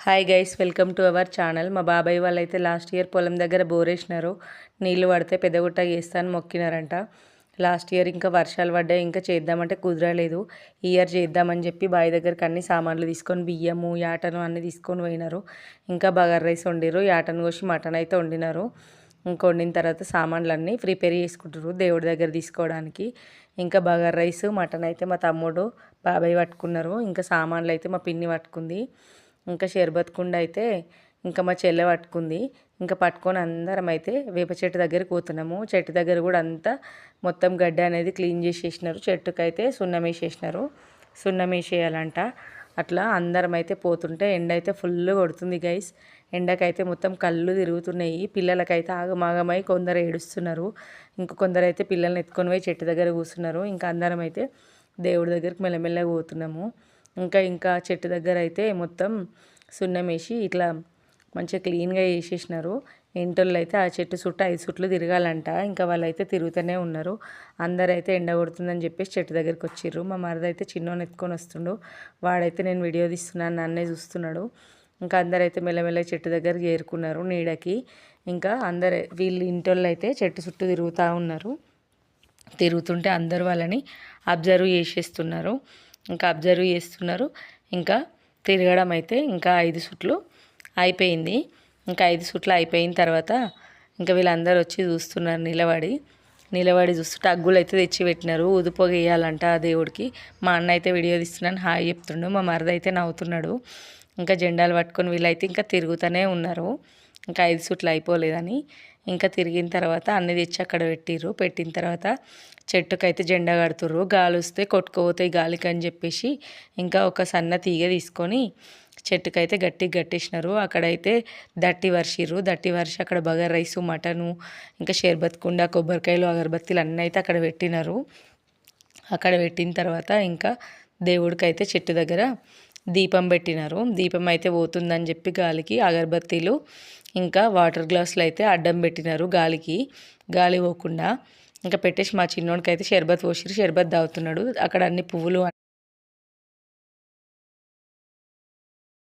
Hi guys, welcome to our channel. మా బాబాయ్ వాళ్ళైతే లాస్ట్ ఇయర్ పొలం దగ్గర బోరేసినారు. నీళ్ళు పడితే పెద్దగుట్ట చేస్తాను మొక్కినారంట. లాస్ట్ ఇయర్ ఇంకా వర్షాలు పడ్డాయి, ఇంకా చేద్దామంటే కుదరలేదు. ఈ ఇయర్ చేద్దామని చెప్పి బావి దగ్గరికి అన్ని సామాన్లు తీసుకొని బియ్యము యాటను అన్నీ తీసుకొని పోయినారు. ఇంకా బగారా రైస్ వండిరు, యాటను కోసి మటన్ అయితే వండినారు. ఇంకా వండిన తర్వాత సామాన్లు అన్నీ ప్రిపేర్ చేసుకుంటారు దేవుడి దగ్గర తీసుకోవడానికి. ఇంకా బగారా రైస్ మటన్ అయితే మా తమ్ముడు బాబాయ్ పట్టుకున్నారు. ఇంకా సామాన్లు అయితే మా పిన్ని పట్టుకుంది. ఇంకా షర్బత్ కుండ అయితే ఇంకా మా చెల్లె పట్టుకుంది. ఇంకా పట్టుకొని అందరం అయితే వేప చెట్టు దగ్గరికి పోతున్నాము. చెట్టు దగ్గర కూడా అంతా మొత్తం గడ్డి అనేది క్లీన్ చేసేసినారు. చెట్టుకైతే సున్నం వేసేసినారు. సున్నం వేసేయాలంట. అట్లా అందరం అయితే పోతుంటే ఎండ అయితే ఫుల్ కొడుతుంది గైస్. ఎండకైతే మొత్తం కళ్ళు తిరుగుతున్నాయి. పిల్లలకైతే ఆగమాగమై కొందరు ఏడుస్తున్నారు. ఇంకా కొందరు అయితే పిల్లల్ని ఎత్తుకొని పోయి చెట్టు దగ్గర కూర్చున్నారు. ఇంకా అందరం అయితే దేవుడి దగ్గరికి మెల్లమెల్లగా పోతున్నాము. ఇంకా చెట్టు దగ్గర అయితే మొత్తం సున్నం వేసి ఇట్లా మంచిగా క్లీన్గా వేసేసినారు. ఇంటోళ్ళు అయితే ఆ చెట్టు చుట్టూ 5 చుట్లు తిరగాలంట. ఇంకా వాళ్ళైతే తిరుగుతూనే ఉన్నారు. అందరైతే ఎండ కొడుతుందని చెప్పేసి చెట్టు దగ్గరికి వచ్చిర్రు. మా మరిదైతే చిన్నోని ఎత్తుకొని వస్తుండు. వాడైతే నేను వీడియో తీస్తున్నాను నన్నే చూస్తున్నాడు. ఇంకా అందరైతే మెల్లమెల్లగా చెట్టు దగ్గరికి చేరుకున్నారు నీడకి. ఇంకా వీళ్ళు ఇంటోళ్ళు అయితే చెట్టు చుట్టూ తిరుగుతూ ఉన్నారు. తిరుగుతుంటే అందరూ వాళ్ళని అబ్జర్వ్ చేసేస్తున్నారు. ఇంకా తిరగడం అయితే ఇంకా 5 చుట్లు అయిపోయింది. ఇంకా 5 చుట్లు అయిపోయిన తర్వాత ఇంకా వీళ్ళందరూ వచ్చి చూస్తున్నారు నిలబడి చూస్తుంటే అగ్గులు అయితే తెచ్చి పెట్టినారు. ఊదిపోగ వేయాలంట ఆ దేవుడికి. మా అన్న అయితే వీడియో తీస్తున్నాను హాయ్ చెప్తుండు. మా మరిది అయితే నవ్వుతున్నాడు. ఇంకా జెండాలు పట్టుకొని వీళ్ళైతే ఇంకా తిరుగుతూనే ఉన్నారు. ఇంకా 5 చుట్లు అయిపోలేదని. ఇంకా తిరిగిన తర్వాత అన్ని తెచ్చి అక్కడ పెట్టిన తర్వాత చెట్టుకైతే జెండా కడుతుర్రు. గాలి వస్తే కొట్టుకుపోతాయి గాలికి అని చెప్పేసి ఇంకా ఒక సన్న తీగ తీసుకొని చెట్టుకైతే గట్టిగా కట్టేసినారు. అక్కడైతే దట్టి వర్షి అక్కడ బగారా రైసు మటను ఇంకా షర్బత్ కుండ కొబ్బరికాయలు అగరబత్తీలు అన్నీ అయితే అక్కడ పెట్టినారు. అక్కడ పెట్టిన తర్వాత ఇంకా దేవుడికైతే చెట్టు దగ్గర దీపం పెట్టినారు. దీపం అయితే పోతుందని చెప్పి గాలికి అగరబత్తీలు ఇంకా వాటర్ గ్లాసులు అయితే అడ్డం పెట్టినారు గాలి పోకుండా. ఇంకా పెట్టేసి మా చిన్నోడికి అయితే షర్బత్ పోసిరు. షర్బత్ తాగుతున్నాడు. అక్కడ అన్ని పువ్వులు